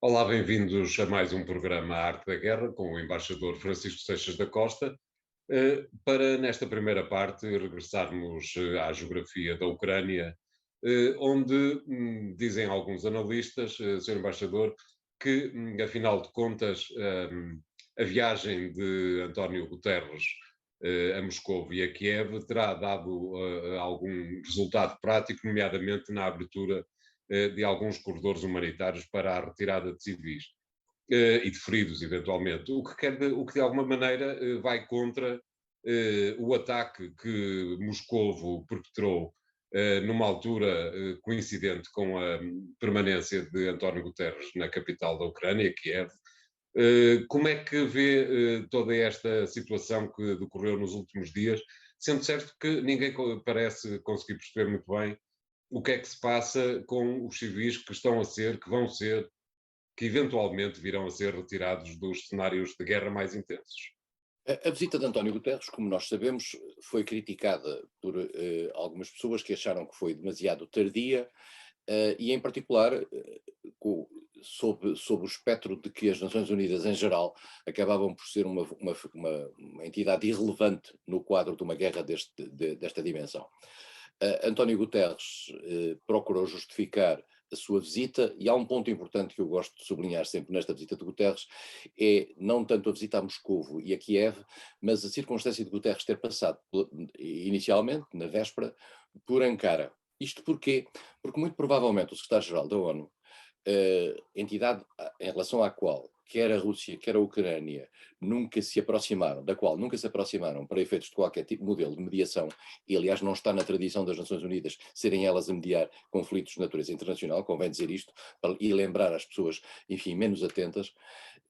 Olá, bem-vindos a mais um programa Arte da Guerra com o embaixador Francisco Seixas da Costa, para nesta primeira parte regressarmos à geografia da Ucrânia, onde dizem alguns analistas, Sr. Embaixador, que afinal de contas a viagem de António Guterres a Moscou e a Kiev terá dado algum resultado prático, nomeadamente na abertura de alguns corredores humanitários para a retirada de civis e de feridos, eventualmente, o que de alguma maneira vai contra o ataque que Moscovo perpetrou numa altura coincidente com a permanência de António Guterres na capital da Ucrânia, Kiev. Como é que vê toda esta situação que decorreu nos últimos dias, sendo certo que ninguém parece conseguir perceber muito bem o que é que se passa com os civis que estão a ser, que vão ser, que eventualmente virão a ser retirados dos cenários de guerra mais intensos? A visita de António Guterres, como nós sabemos, foi criticada por algumas pessoas que acharam que foi demasiado tardia e, em particular, sob o espectro de que as Nações Unidas, em geral, acabavam por ser uma entidade irrelevante no quadro de uma guerra desta dimensão. António Guterres procurou justificar a sua visita, e há um ponto importante que eu gosto de sublinhar sempre nesta visita de Guterres, é não tanto a visita a Moscovo e a Kiev, mas a circunstância de Guterres ter passado, inicialmente, na véspera, por Ankara. Isto porquê? Porque muito provavelmente o secretário-geral da ONU, entidade em relação à qual quer a Rússia, quer a Ucrânia, da qual nunca se aproximaram para efeitos de qualquer tipo de modelo de mediação, e aliás não está na tradição das Nações Unidas serem elas a mediar conflitos de natureza internacional, convém dizer isto, e lembrar às pessoas, enfim, menos atentas,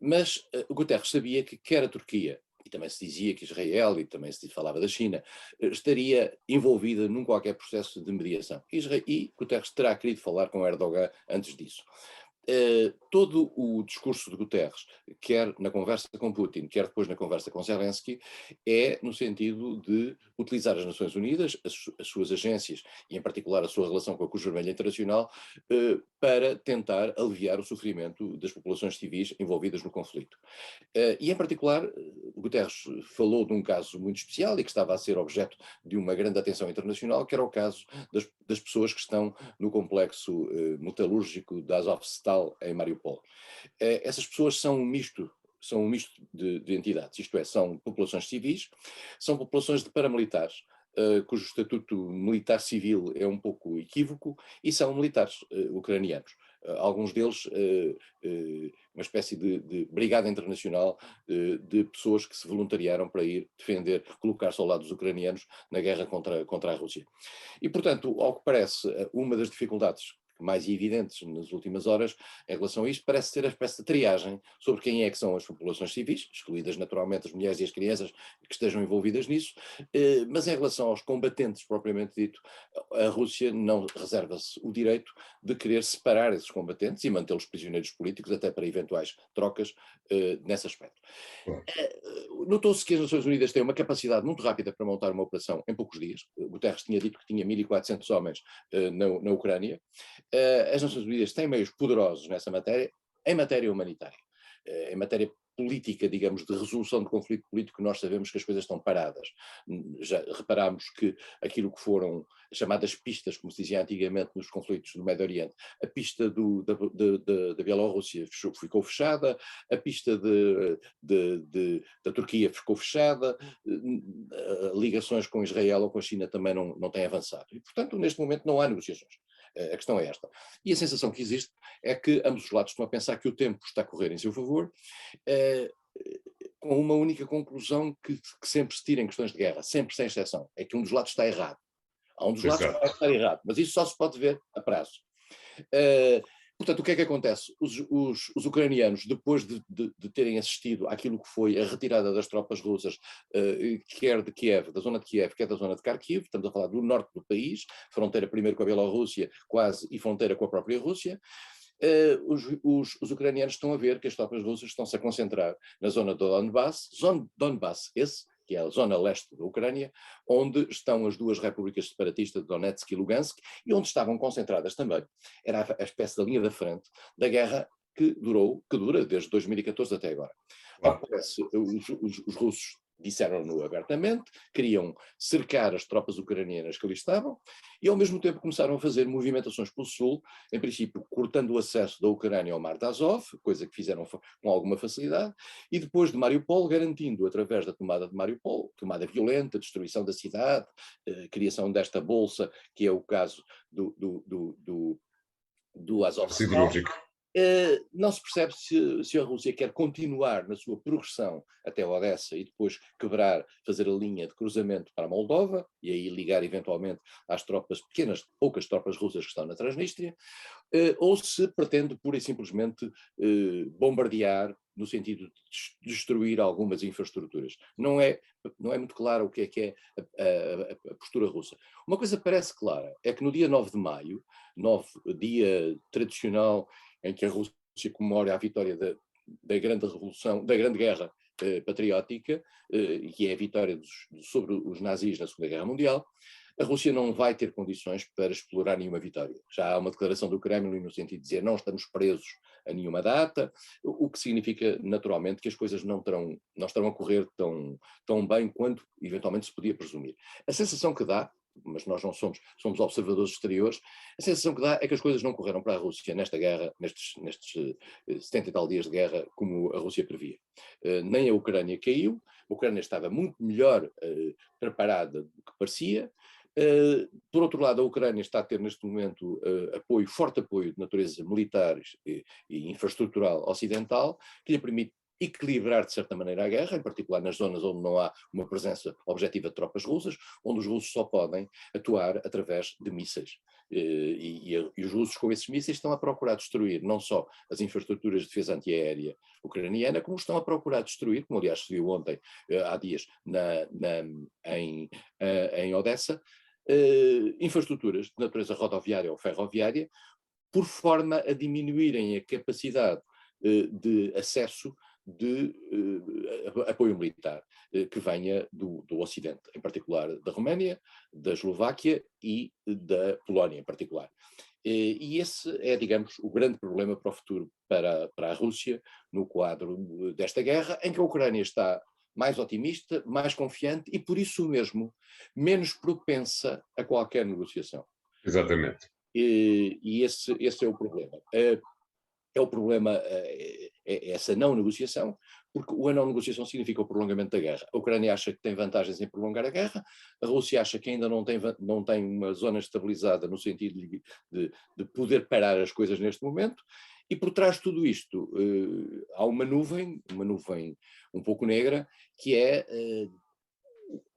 mas Guterres sabia que quer a Turquia, e também se dizia que Israel, e também se falava da China, estaria envolvida num qualquer processo de mediação. E Guterres terá querido falar com Erdogan antes disso. Todo o discurso de Guterres, quer na conversa com Putin, quer depois na conversa com Zelensky, é no sentido de utilizar as Nações Unidas, as suas agências, e em particular a sua relação com a Cruz Vermelha Internacional, para tentar aliviar o sofrimento das populações civis envolvidas no conflito. E em particular, Guterres falou de um caso muito especial e que estava a ser objeto de uma grande atenção internacional, que era o caso das pessoas que estão no complexo metalúrgico da Azovstal em Mariupol. Essas pessoas são um misto de entidades, isto é, são populações civis, são populações de paramilitares, cujo estatuto militar-civil é um pouco equívoco, e são militares ucranianos. Alguns deles uma espécie de brigada internacional de pessoas que se voluntariaram para ir defender, colocar soldados ucranianos na guerra contra a Rússia. E, portanto, ao que parece, uma das dificuldades mais evidentes nas últimas horas em relação a isto parece ser a espécie de triagem sobre quem é que são as populações civis, excluídas naturalmente as mulheres e as crianças que estejam envolvidas nisso, mas em relação aos combatentes propriamente dito, a Rússia não reserva-se o direito de querer separar esses combatentes e mantê-los prisioneiros políticos até para eventuais trocas nesse aspecto. Claro. Notou-se que as Nações Unidas têm uma capacidade muito rápida para montar uma operação em poucos dias. Guterres tinha dito que tinha 1.400 homens na Ucrânia. As Nações Unidas têm meios poderosos nessa matéria, em matéria humanitária. Em matéria política, digamos, de resolução de conflito político, nós sabemos que as coisas estão paradas. Já reparámos que aquilo que foram as chamadas pistas, como se dizia antigamente nos conflitos do Médio Oriente, a pista da Bielorrússia ficou fechada, a pista da Turquia ficou fechada, ligações com Israel ou com a China também não têm avançado. E, portanto, neste momento não há negociações. A questão é esta. E a sensação que existe é que ambos os lados estão a pensar que o tempo está a correr em seu favor, com uma única conclusão que sempre se tira em questões de guerra, sempre sem exceção, é que um dos lados está errado. Há um dos lados que Exato. vai estar errado, mas isso só se pode ver a prazo. Portanto, o que é que acontece? Os ucranianos, depois de terem assistido àquilo que foi a retirada das tropas russas, quer de Kiev, da zona de Kiev, quer da zona de Kharkiv, estamos a falar do norte do país, fronteira primeiro com a Bielorrússia, quase, e fronteira com a própria Rússia, os ucranianos estão a ver que as tropas russas estão-se a concentrar na zona do Donbass, que é a zona leste da Ucrânia, onde estão as duas repúblicas separatistas de Donetsk e Lugansk, e onde estavam concentradas também. Era a espécie da linha da frente da guerra que dura desde 2014 até agora. Ao que parece, os russos disseram-no abertamente, queriam cercar as tropas ucranianas que ali estavam e ao mesmo tempo começaram a fazer movimentações pelo sul, em princípio cortando o acesso da Ucrânia ao Mar de Azov, coisa que fizeram com alguma facilidade, e depois de Mariupol garantindo, através da tomada de Mariupol, tomada violenta, destruição da cidade, criação desta bolsa, que é o caso do Azovstal. Não se percebe se a Rússia quer continuar na sua progressão até Odessa e depois quebrar, fazer a linha de cruzamento para a Moldova e aí ligar eventualmente às tropas pequenas, poucas tropas russas que estão na Transnistria, ou se pretende pura e simplesmente bombardear no sentido de destruir algumas infraestruturas. Não é muito claro o que é a postura russa. Uma coisa parece clara, é que no dia 9 de maio, dia tradicional em que a Rússia comemora a vitória da grande revolução, da grande guerra patriótica, que é a vitória sobre os nazis na Segunda Guerra Mundial, a Rússia não vai ter condições para explorar nenhuma vitória. Já há uma declaração do Kremlin no sentido de dizer não estamos presos a nenhuma data, o que significa naturalmente que as coisas não estarão a correr tão bem quanto eventualmente se podia presumir. A sensação que dá, mas nós não somos observadores exteriores, a sensação que dá é que as coisas não correram para a Rússia nesta guerra, nestes 70 e tal dias de guerra, como a Rússia previa. Nem a Ucrânia caiu, a Ucrânia estava muito melhor preparada do que parecia. Por outro lado, a Ucrânia está a ter neste momento forte apoio de natureza militar e infraestrutural ocidental, que lhe permite equilibrar de certa maneira a guerra, em particular nas zonas onde não há uma presença objetiva de tropas russas, onde os russos só podem atuar através de mísseis. E os russos com esses mísseis estão a procurar destruir não só as infraestruturas de defesa antiaérea ucraniana, como estão a procurar destruir, como aliás se viu ontem, há dias, em Odessa, infraestruturas de natureza rodoviária ou ferroviária, por forma a diminuírem a capacidade de acesso de apoio militar que venha do Ocidente, em particular da Roménia, da Eslováquia e da Polónia em particular. E esse é, digamos, o grande problema para o futuro para a Rússia no quadro desta guerra, em que a Ucrânia está mais otimista, mais confiante e, por isso mesmo, menos propensa a qualquer negociação. Exatamente. E esse é o problema. É o problema, essa não negociação, porque a não negociação significa o prolongamento da guerra. A Ucrânia acha que tem vantagens em prolongar a guerra, a Rússia acha que ainda não tem uma zona estabilizada no sentido de poder parar as coisas neste momento, e por trás de tudo isto há uma nuvem um pouco negra, que é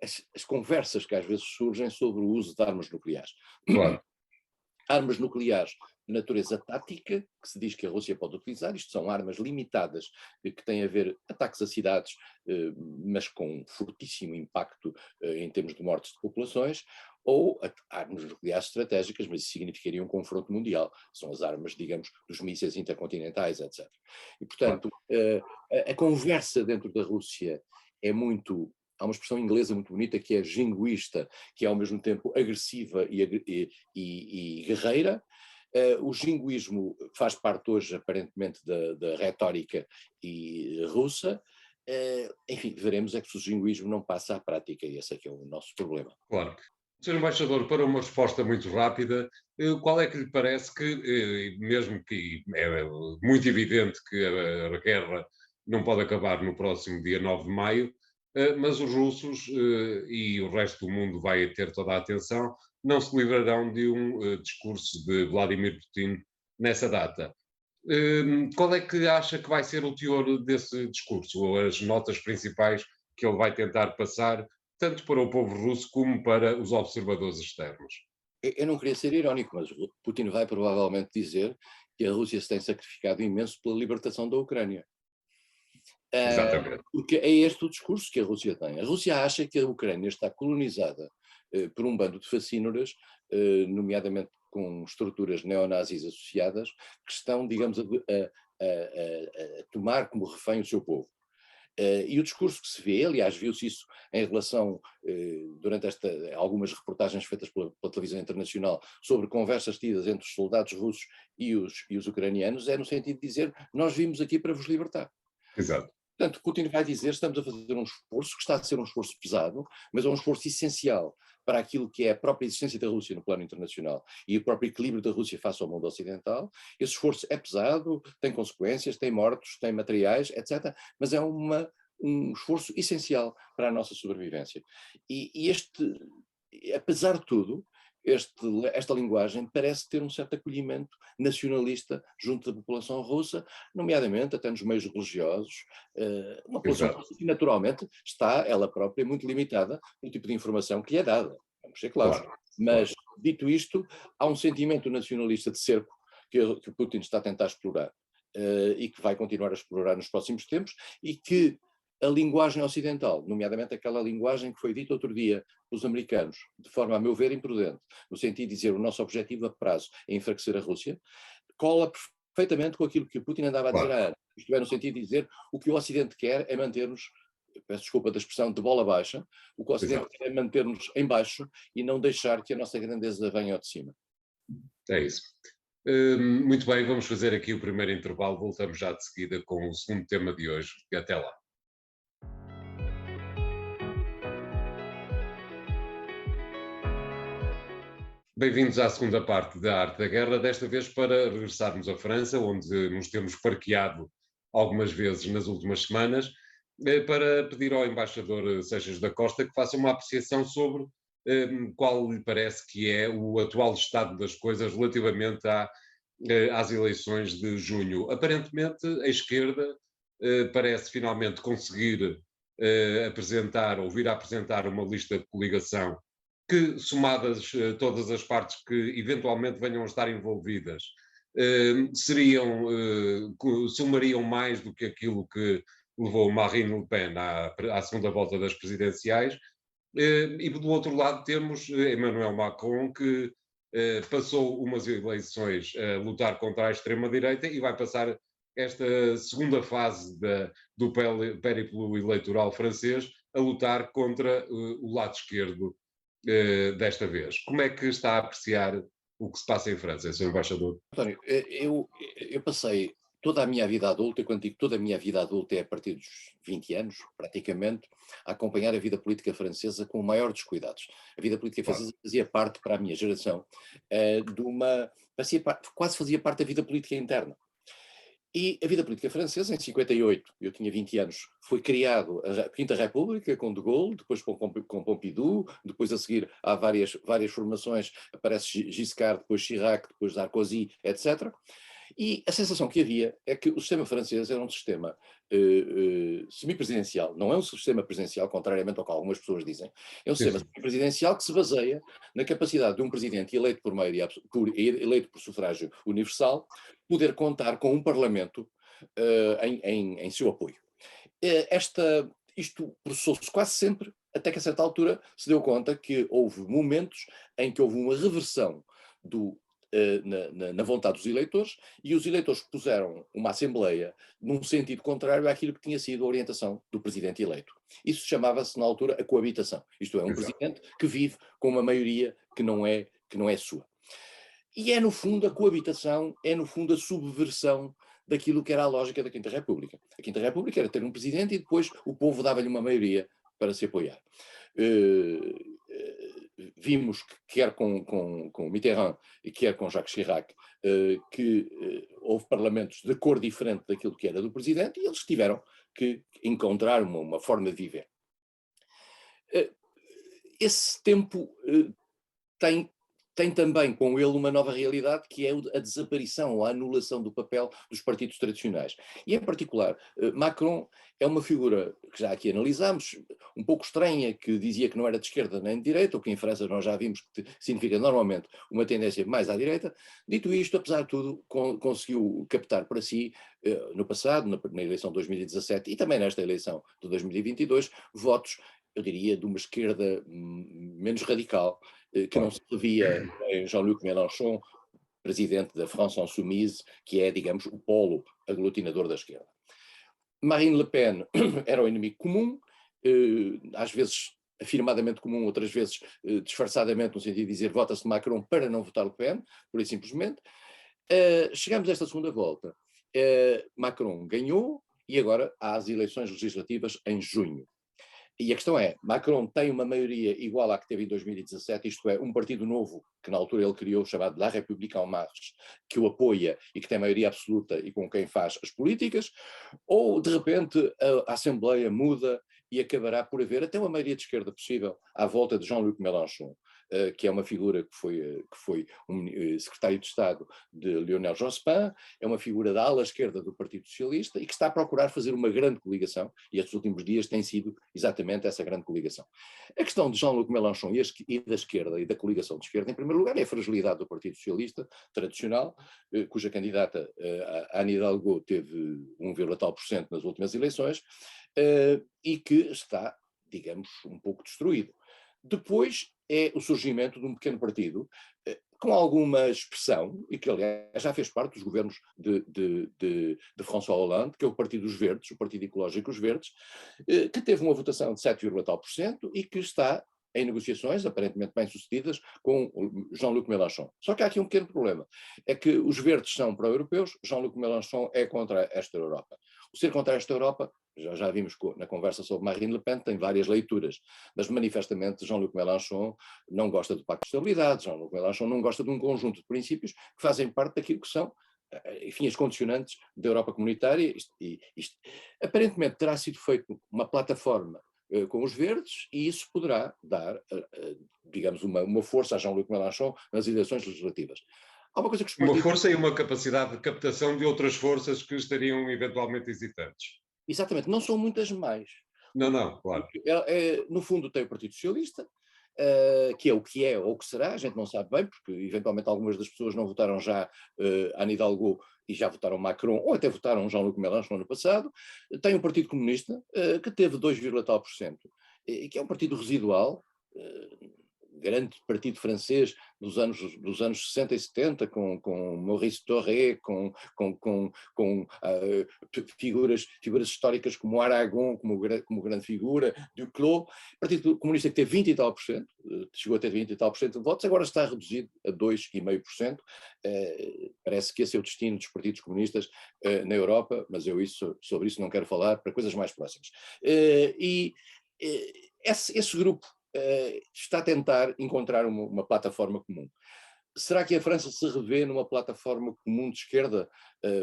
as conversas que às vezes surgem sobre o uso de armas nucleares. Claro. Armas nucleares de natureza tática, que se diz que a Rússia pode utilizar, isto são armas limitadas que têm a ver ataques a cidades, mas com fortíssimo impacto em termos de mortes de populações, ou armas nucleares estratégicas, mas isso significaria um confronto mundial. São as armas, digamos, dos mísseis intercontinentais, etc. E, portanto, a conversa dentro da Rússia é muito... Há uma expressão inglesa muito bonita que é jingoísta, que é ao mesmo tempo agressiva e guerreira. O jingoísmo faz parte hoje, aparentemente, da retórica russa. Enfim, veremos é que se o jingoísmo não passa à prática, e esse é que é o nosso problema. Claro. Sr. Embaixador, para uma resposta muito rápida, qual é que lhe parece que, mesmo que é muito evidente que a guerra não pode acabar no próximo dia 9 de maio, mas os russos e o resto do mundo vai ter toda a atenção, não se livrarão de um discurso de Vladimir Putin nessa data. Qual é que acha que vai ser o teor desse discurso, ou as notas principais que ele vai tentar passar, tanto para o povo russo como para os observadores externos? Eu não queria ser irónico, mas Putin vai provavelmente dizer que a Rússia se tem sacrificado imenso pela libertação da Ucrânia. Exatamente. Porque é este o discurso que a Rússia tem. A Rússia acha que a Ucrânia está colonizada por um bando de facínoras, nomeadamente com estruturas neonazis associadas, que estão, digamos, a tomar como refém o seu povo. E o discurso que se vê, aliás, viu-se isso em relação, durante algumas reportagens feitas pela televisão internacional sobre conversas tidas entre os soldados russos e os ucranianos, é no sentido de dizer: nós vimos aqui para vos libertar. Exato. Portanto, Putin vai dizer: estamos a fazer um esforço, que está a ser um esforço pesado, mas é um esforço essencial para aquilo que é a própria existência da Rússia no plano internacional e o próprio equilíbrio da Rússia face ao mundo ocidental. Esse esforço é pesado, tem consequências, tem mortos, tem materiais, etc., mas é um esforço essencial para a nossa sobrevivência. E apesar de tudo, esta linguagem parece ter um certo acolhimento nacionalista junto da população russa, nomeadamente até nos meios religiosos, uma população russa que naturalmente está, ela própria, muito limitada no tipo de informação que lhe é dada, vamos ser claros. Claro, Mas, claro. dito isto, há um sentimento nacionalista de cerco que Putin está a tentar explorar, e que vai continuar a explorar nos próximos tempos, e que a linguagem ocidental, nomeadamente aquela linguagem que foi dita outro dia pelos americanos, de forma, a meu ver, imprudente, no sentido de dizer o nosso objetivo a prazo é enfraquecer a Rússia, cola perfeitamente com aquilo que Putin andava a dizer há anos. Isto é, no sentido de dizer: o que o Ocidente quer é manter-nos, peço desculpa da expressão, de bola baixa, o que o Ocidente quer é manter-nos em baixo e não deixar que a nossa grandeza venha ao de cima. É isso. Muito bem, vamos fazer aqui o primeiro intervalo, voltamos já de seguida com o segundo tema de hoje. E até lá. Bem-vindos à segunda parte da Arte da Guerra, desta vez para regressarmos à França, onde nos temos parqueado algumas vezes nas últimas semanas, para pedir ao embaixador Seixas da Costa que faça uma apreciação sobre qual lhe parece que é o atual estado das coisas relativamente às eleições de junho. Aparentemente, a esquerda parece finalmente conseguir apresentar ou vir a apresentar uma lista de coligação que, somadas todas as partes que eventualmente venham a estar envolvidas, somariam mais do que aquilo que levou Marine Le Pen à segunda volta das presidenciais. E do outro lado temos Emmanuel Macron, que passou umas eleições a lutar contra a extrema-direita e vai passar esta segunda fase do périplo eleitoral francês a lutar contra o lado esquerdo desta vez. Como é que está a apreciar o que se passa em França, Sr. Embaixador? António, eu passei toda a minha vida adulta, e quando digo toda a minha vida adulta é a partir dos 20 anos, praticamente, a acompanhar a vida política francesa com o maior dos cuidados. A vida política francesa fazia parte, para a minha geração, quase fazia parte da vida política interna. E a vida política francesa, em 58, eu tinha 20 anos, foi criado a Quinta República, com De Gaulle, depois com Pompidou, depois a seguir há várias formações, aparece Giscard, depois Chirac, depois Sarkozy, etc. E a sensação que havia é que o sistema francês era um sistema semipresidencial, não é um sistema presidencial, contrariamente ao que algumas pessoas dizem, é um sistema semipresidencial que se baseia na capacidade de um presidente eleito eleito por sufrágio universal poder contar com um parlamento em seu apoio. Isto processou-se quase sempre, até que a certa altura se deu conta que houve momentos em que houve uma reversão na vontade dos eleitores, e os eleitores puseram uma Assembleia num sentido contrário àquilo que tinha sido a orientação do presidente eleito. Isso chamava-se, na altura, a coabitação. Isto é, um presidente que vive com uma maioria que não é sua. E no fundo, a coabitação é, no fundo, a subversão daquilo que era a lógica da Quinta República. A Quinta República era ter um presidente e depois o povo dava-lhe uma maioria para se apoiar. Vimos que quer com Mitterrand e quer com Jacques Chirac que houve parlamentos de cor diferente daquilo que era do presidente, e eles tiveram que encontrar uma forma de viver. Esse tempo tem também com ele uma nova realidade, que é a desaparição ou a anulação do papel dos partidos tradicionais. E, em particular, Macron é uma figura que já aqui analisámos, um pouco estranha, que dizia que não era de esquerda nem de direita, o que em França nós já vimos que significa normalmente uma tendência mais à direita. Dito isto, apesar de tudo, conseguiu captar para si, no passado, na eleição de 2017 e também nesta eleição de 2022, votos, eu diria, de uma esquerda menos radical, que não se revia em Jean-Luc Mélenchon, presidente da France Insoumise, que é, digamos, o polo aglutinador da esquerda. Marine Le Pen era o inimigo comum, às vezes afirmadamente comum, outras vezes disfarçadamente, no sentido de dizer vota-se Macron para não votar Le Pen, por aí simplesmente. Chegamos a esta segunda volta. Macron ganhou e agora há as eleições legislativas em junho. E a questão é, Macron tem uma maioria igual à que teve em 2017, isto é, um partido novo, que na altura ele criou, chamado La République En Marche, que o apoia e que tem maioria absoluta e com quem faz as políticas, ou de repente a Assembleia muda e acabará por haver até uma maioria de esquerda possível à volta de Jean-Luc Mélenchon, que é uma figura que foi secretário de Estado de Lionel Jospin, é uma figura da ala esquerda do Partido Socialista e que está a procurar fazer uma grande coligação, e estes últimos dias tem sido exatamente essa grande coligação. A questão de Jean-Luc Mélenchon e da esquerda e da coligação de esquerda, em primeiro lugar, é a fragilidade do Partido Socialista tradicional, cuja candidata, Anne Hidalgo, teve 1,tal% nas últimas eleições, e que está, digamos, um pouco destruído. Depois é o surgimento de um pequeno partido com alguma expressão, e que aliás já fez parte dos governos de François Hollande, que é o Partido dos Verdes, o Partido Ecológico dos Verdes, que teve uma votação de 7,tal% e que está em negociações, aparentemente bem-sucedidas, com Jean-Luc Mélenchon. Só que há aqui um pequeno problema, é que os verdes são pró-europeus, Jean-Luc Mélenchon é contra esta Europa. O ser contra esta Europa, já vimos na conversa sobre Marine Le Pen, tem várias leituras, mas manifestamente Jean-Luc Mélenchon não gosta do Pacto de Estabilidade, Jean-Luc Mélenchon não gosta de um conjunto de princípios que fazem parte daquilo que são, enfim, as condicionantes da Europa comunitária. Isto aparentemente terá sido feito uma plataforma com os verdes, e isso poderá dar, digamos, uma força a Jean-Luc Mélenchon nas eleições legislativas. Há uma coisa que os partidos... Uma força e uma capacidade de captação de outras forças que estariam eventualmente hesitantes. Exatamente, não são muitas mais. Não, claro. No fundo tem o Partido Socialista, que é ou o que será, a gente não sabe bem, porque eventualmente algumas das pessoas não votaram já Anne Hidalgo e já votaram Macron, ou até votaram Jean-Luc Mélenchon no ano passado. Tem o Partido Comunista, que teve 2,tal%, que é um partido residual, grande partido francês dos anos 60 e 70, com Maurice Thoré, com figuras históricas como Aragon, como grande figura, Duclos. O Partido Comunista que teve 20 e tal%, chegou a ter 20 e tal% de votos, agora está reduzido a 2,5%. Parece que esse é o destino dos partidos comunistas na Europa, mas eu sobre isso não quero falar, para coisas mais próximas. Esse grupo está a tentar encontrar uma plataforma comum. Será que a França se revê numa plataforma comum de esquerda?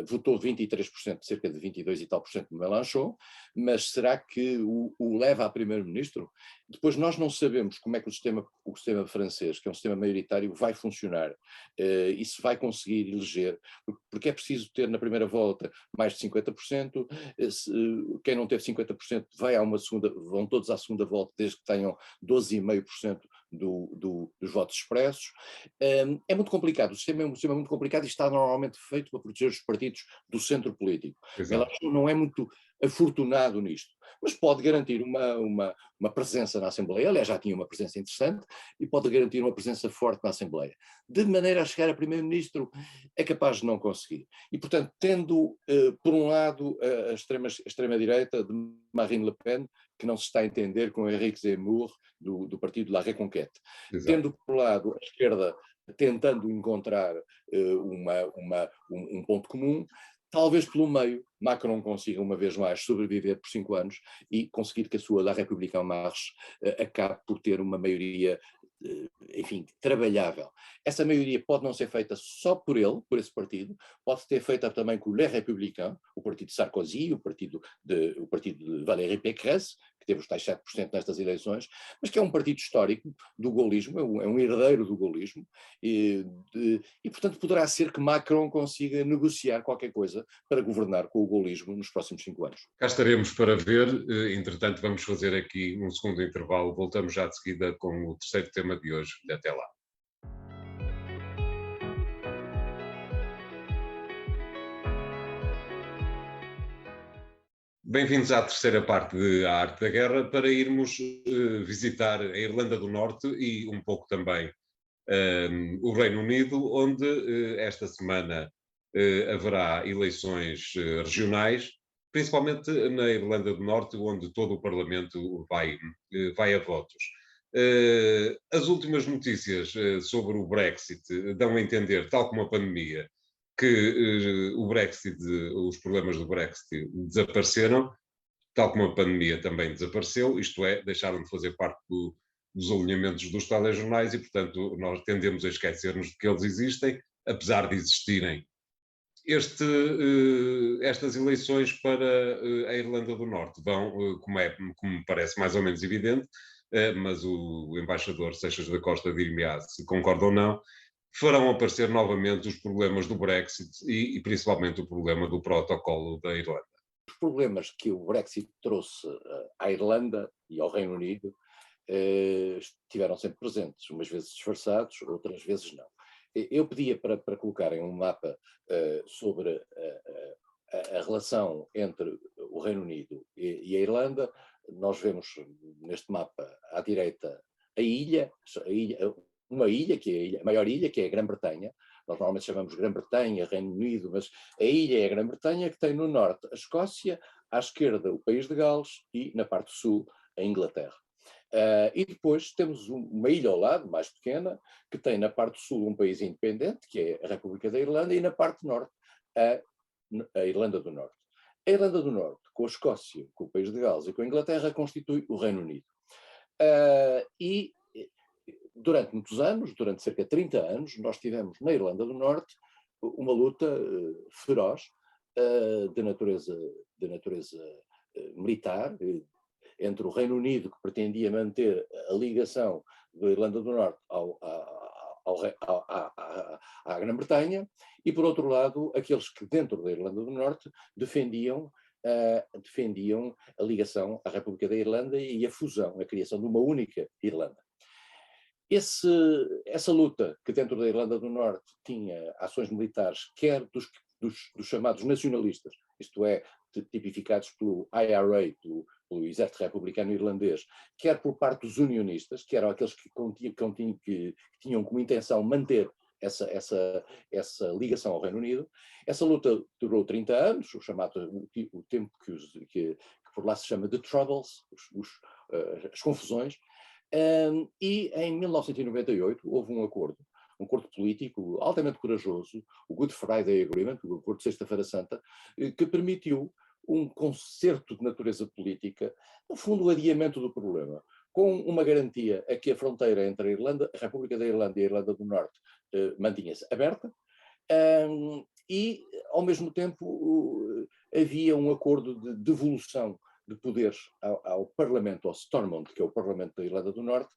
Votou 23%, cerca de 22 e tal% de Mélenchon, mas será que o leva a primeiro-ministro? Depois nós não sabemos como é que o sistema francês, que é um sistema maioritário, vai funcionar, e se vai conseguir eleger, porque é preciso ter na primeira volta mais de 50%, quem não teve 50% vão todos à segunda volta, desde que tenham 12,5% dos votos expressos. É muito complicado, o sistema é um sistema muito complicado e está normalmente feito para proteger os partidos do centro político. Mélenchon não é muito afortunado nisto, mas pode garantir uma presença na Assembleia, aliás já tinha uma presença interessante, e pode garantir uma presença forte na Assembleia. De maneira a chegar a primeiro-ministro é capaz de não conseguir. E portanto, tendo por um lado a extrema-direita de Marine Le Pen, que não se está a entender com Éric Zemmour, do partido La Reconquête. Exato. Tendo por um lado a esquerda tentando encontrar um ponto comum, talvez pelo meio Macron consiga uma vez mais sobreviver por 5 anos e conseguir que a sua La République En Marche acabe por ter uma maioria, enfim, trabalhável. Essa maioria pode não ser feita só por ele, por esse partido, pode ser feita também com Les Républicains, o partido de Sarkozy, o partido de Valérie Pécresse, que teve os tais 7% nestas eleições, mas que é um partido histórico do gaullismo, é um herdeiro do gaullismo, e portanto poderá ser que Macron consiga negociar qualquer coisa para governar com o gaullismo nos próximos 5 anos. Cá estaremos para ver, entretanto vamos fazer aqui um segundo intervalo, voltamos já de seguida com o terceiro tema de hoje, até lá. Bem-vindos à terceira parte de A Arte da Guerra, para irmos visitar a Irlanda do Norte e um pouco também o Reino Unido, onde esta semana haverá eleições regionais principalmente na Irlanda do Norte, onde todo o Parlamento vai a votos. As últimas notícias sobre o Brexit dão a entender, tal como a pandemia, que os problemas do Brexit desapareceram, tal como a pandemia também desapareceu, isto é, deixaram de fazer parte dos alinhamentos dos telejornais e, portanto, nós tendemos a esquecer-nos de que eles existem, apesar de existirem. Estas eleições para a Irlanda do Norte vão, como me parece mais ou menos evidente, mas o embaixador Seixas da Costa dir-me-á se concorda ou não, farão aparecer novamente os problemas do Brexit e principalmente o problema do protocolo da Irlanda. Os problemas que o Brexit trouxe à Irlanda e ao Reino Unido estiveram sempre presentes, umas vezes disfarçados, outras vezes não. Eu pedia para colocarem um mapa sobre a relação entre o Reino Unido e a Irlanda. Nós vemos neste mapa à direita uma ilha, que é a maior ilha, que é a Grã-Bretanha. Nós normalmente chamamos Grã-Bretanha, Reino Unido, mas a ilha é a Grã-Bretanha, que tem no norte a Escócia, à esquerda o país de Gales e na parte sul a Inglaterra. E depois temos uma ilha ao lado, mais pequena, que tem na parte sul um país independente, que é a República da Irlanda, e na parte norte a Irlanda do Norte. A Irlanda do Norte, com a Escócia, com o país de Gales e com a Inglaterra, constitui o Reino Unido. E durante muitos anos, durante cerca de 30 anos, nós tivemos na Irlanda do Norte uma luta feroz de natureza militar, entre o Reino Unido, que pretendia manter a ligação da Irlanda do Norte à Grã-Bretanha, e, por outro lado, aqueles que dentro da Irlanda do Norte defendiam a ligação à República da Irlanda e a fusão, a criação de uma única Irlanda. Essa luta, que dentro da Irlanda do Norte tinha ações militares, quer dos chamados nacionalistas, isto é, tipificados pelo IRA, pelo Exército Republicano Irlandês, quer por parte dos unionistas, que eram aqueles que tinham como intenção manter essa ligação ao Reino Unido. Essa luta durou 30 anos, o tempo que por lá se chama The Troubles, as confusões, e em 1998 houve um acordo político altamente corajoso, o Good Friday Agreement, o Acordo de Sexta-feira Santa, que permitiu um concerto de natureza política, no fundo o adiamento do problema, com uma garantia a que a fronteira entre a República da Irlanda e a Irlanda do Norte mantinha-se aberta, e ao mesmo tempo havia um acordo de devolução de poderes ao Parlamento, ao Stormont, que é o Parlamento da Irlanda do Norte,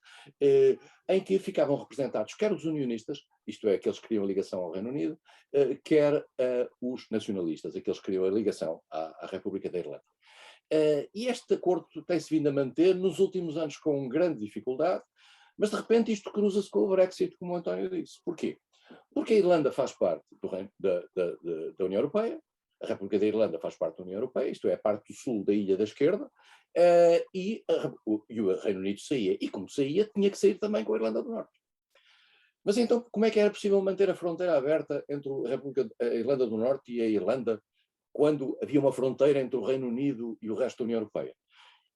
em que ficavam representados quer os unionistas, isto é, aqueles que queriam a ligação ao Reino Unido, quer os nacionalistas, aqueles que queriam a ligação à República da Irlanda. E este acordo tem-se vindo a manter nos últimos anos com grande dificuldade, mas de repente isto cruza-se com o Brexit, como o António disse. Porquê? Porque a Irlanda faz parte da União Europeia, a República da Irlanda faz parte da União Europeia, isto é, a parte do sul da ilha da esquerda, e o Reino Unido saía. E como saía, tinha que sair também com a Irlanda do Norte. Mas então, como é que era possível manter a fronteira aberta entre a Irlanda do Norte e a Irlanda, quando havia uma fronteira entre o Reino Unido e o resto da União Europeia?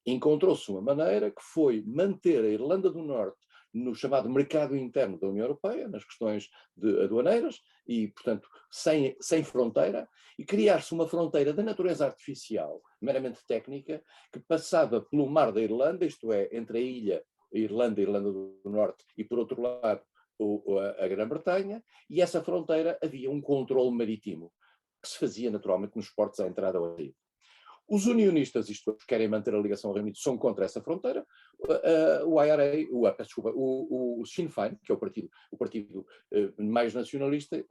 Encontrou-se uma maneira que foi manter a Irlanda do Norte no chamado mercado interno da União Europeia, nas questões aduaneiras, e, portanto, sem fronteira, e criar-se uma fronteira de natureza artificial, meramente técnica, que passava pelo Mar da Irlanda, isto é, entre a Irlanda do Norte, e, por outro lado, a Grã-Bretanha, e essa fronteira havia um controle marítimo, que se fazia naturalmente nos portos à entrada ou à saída. Os unionistas, isto é, que querem manter a ligação ao Reino Unido, são contra essa fronteira. O IRA, o Sinn Féin, que é o partido mais nacionalista,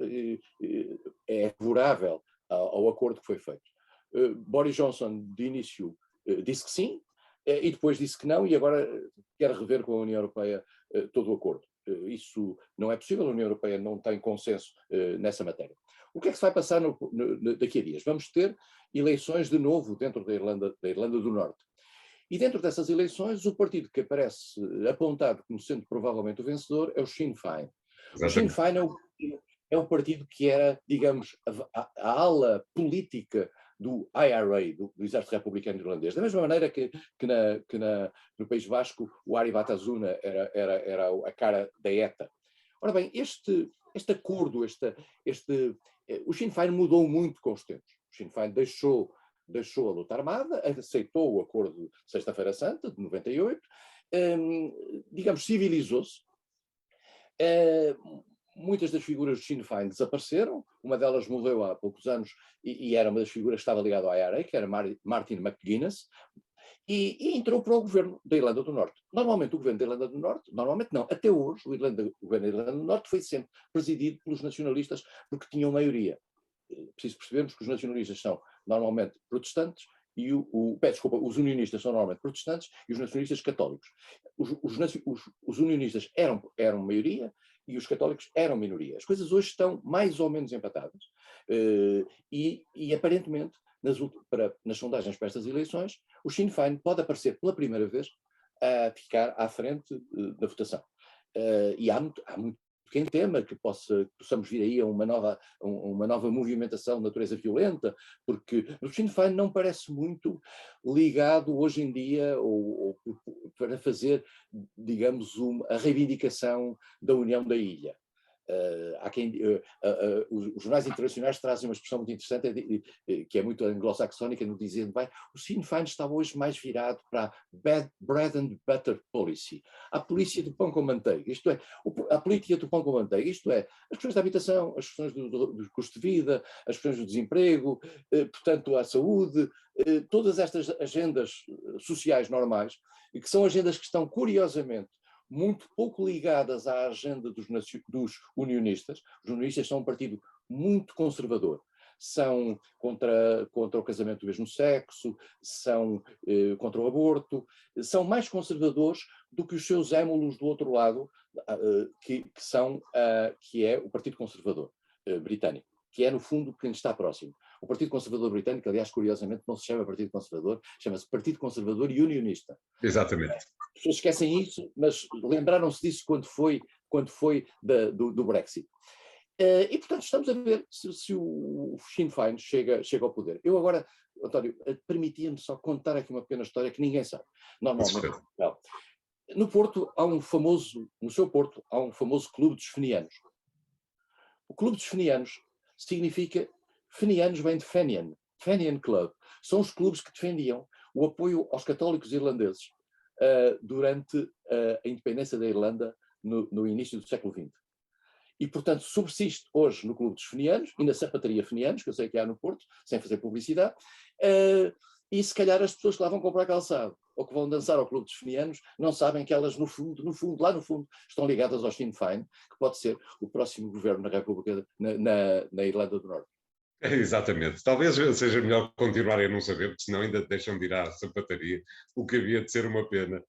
é favorável ao acordo que foi feito. Boris Johnson, de início, disse que sim, e depois disse que não, e agora quer rever com a União Europeia todo o acordo. Isso não é possível, a União Europeia não tem consenso nessa matéria. O que é que se vai passar daqui a dias? Vamos ter eleições de novo dentro da Irlanda do Norte. E dentro dessas eleições, o partido que aparece apontado como sendo provavelmente o vencedor é o Sinn Féin. Exatamente. O Sinn Féin é o partido que era, digamos, a ala política do IRA, do Exército Republicano Irlandês. Da mesma maneira que no País Basco o Ari Batasuna era a cara da ETA. Ora bem, este acordo, o Sinn Féin mudou muito com os tempos. O Sinn Féin deixou a luta armada, aceitou o acordo de Sexta-feira Santa, de 98, digamos, civilizou-se. Muitas das figuras do Sinn Féin desapareceram, uma delas morreu há poucos anos e era uma das figuras que estava ligada ao IRA, que era Martin McGuinness, e entrou para o governo da Irlanda do Norte. Normalmente o governo da Irlanda do Norte, normalmente não, até hoje o governo da Irlanda do Norte foi sempre presidido pelos nacionalistas porque tinham maioria. Preciso percebermos que os nacionalistas são normalmente protestantes e os unionistas são normalmente protestantes e os nacionalistas católicos. Os unionistas eram maioria e os católicos eram minoria. As coisas hoje estão mais ou menos empatadas e aparentemente, nas sondagens para estas eleições, o Sinn Féin pode aparecer pela primeira vez a ficar à frente da votação. E há muito quem tema que possamos vir aí a uma nova movimentação de natureza violenta, porque o Sinn Féin não parece muito ligado hoje em dia para fazer, digamos, a reivindicação da união da ilha. Os jornais internacionais trazem uma expressão muito interessante, que é muito anglo-saxónica, no dizendo, o Sinn Féin está hoje mais virado para a bread and butter policy, a polícia do pão com manteiga, isto é, a política do pão com manteiga, isto é, as questões da habitação, as questões do custo de vida, as questões do desemprego, portanto, a saúde, todas estas agendas sociais normais, e que são agendas que estão, curiosamente, muito pouco ligadas à agenda dos unionistas. Os unionistas são um partido muito conservador. São contra o casamento do mesmo sexo, são contra o aborto, são mais conservadores do que os seus émulos do outro lado, que é o Partido Conservador britânico, que é, no fundo, quem está próximo. O Partido Conservador britânico, aliás, curiosamente, não se chama Partido Conservador, chama-se Partido Conservador e Unionista. Exatamente. As pessoas esquecem isso, mas lembraram-se disso quando foi do Brexit. E, portanto, estamos a ver se o Sinn Féin chega ao poder. Eu agora, António, permitia-me só contar aqui uma pequena história que ninguém sabe. Normalmente, não. No seu Porto, há um famoso clube dos fenianos. O clube dos fenianos significa, fenianos vem de Fenian, Fenian Club. São os clubes que defendiam o apoio aos católicos irlandeses durante a independência da Irlanda no início do século XX. E, portanto, subsiste hoje no Clube dos Fenianos e na Sapataria Fenianos, que eu sei que há no Porto, sem fazer publicidade, e se calhar as pessoas que lá vão comprar calçado ou que vão dançar ao Clube dos Fenianos não sabem que elas, lá no fundo, estão ligadas ao Sinn Féin, que pode ser o próximo governo da República na Irlanda do Norte. Exatamente. Talvez seja melhor continuarem a não saber, porque senão ainda deixam de ir à sapataria, o que havia de ser uma pena.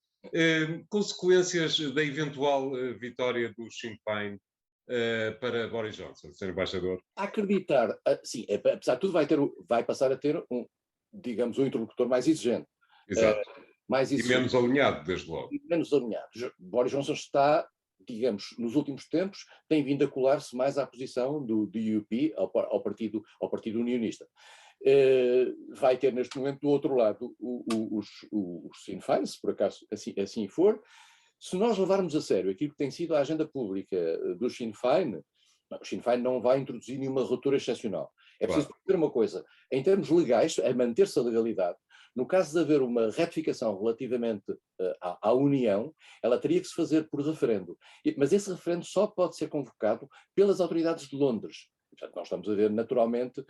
Consequências da eventual vitória do Sinn Féin para Boris Johnson, ser embaixador? A acreditar, sim, apesar de tudo vai passar a ter digamos, um interlocutor mais exigente. Exato. Mais exigente. E menos alinhado, desde logo. Menos alinhado. Boris Johnson está, digamos, nos últimos tempos, tem vindo a colar-se mais à posição do UP, ao partido unionista. Vai ter neste momento do outro lado os Sinn Féin, se por acaso assim for. Se nós levarmos a sério aquilo que tem sido a agenda pública do Sinn Féin, o Sinn Féin não vai introduzir nenhuma ruptura excepcional. É preciso perceber uma coisa, em termos legais, a manter-se a legalidade, no caso de haver uma retificação relativamente à União, ela teria que se fazer por referendo. Mas esse referendo só pode ser convocado pelas autoridades de Londres. Portanto, nós estamos a ver naturalmente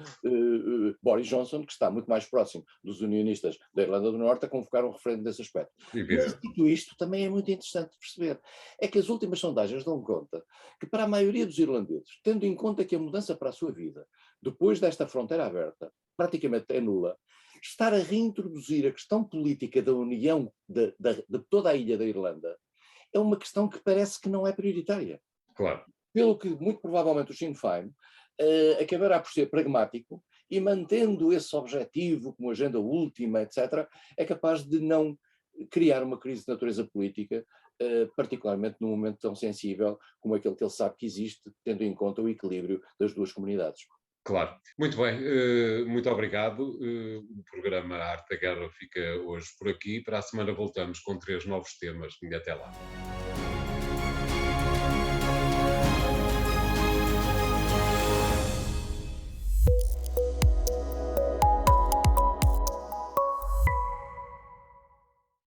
Boris Johnson, que está muito mais próximo dos unionistas da Irlanda do Norte, a convocar um referendo desse aspecto. Mas dito isto, também é muito interessante perceber, é que as últimas sondagens dão conta que para a maioria dos irlandeses, tendo em conta que a mudança para a sua vida, depois desta fronteira aberta, praticamente é nula, estar a reintroduzir a questão política da união de toda a ilha da Irlanda é uma questão que parece que não é prioritária. Claro. Pelo que, muito provavelmente, o Sinn Féin acabará por ser pragmático e, mantendo esse objetivo como agenda última, etc., é capaz de não criar uma crise de natureza política, particularmente num momento tão sensível como aquele que ele sabe que existe, tendo em conta o equilíbrio das duas comunidades. Claro. Muito bem, muito obrigado. O programa Arte da Guerra fica hoje por aqui. Para a semana voltamos com 3 novos temas. E até lá.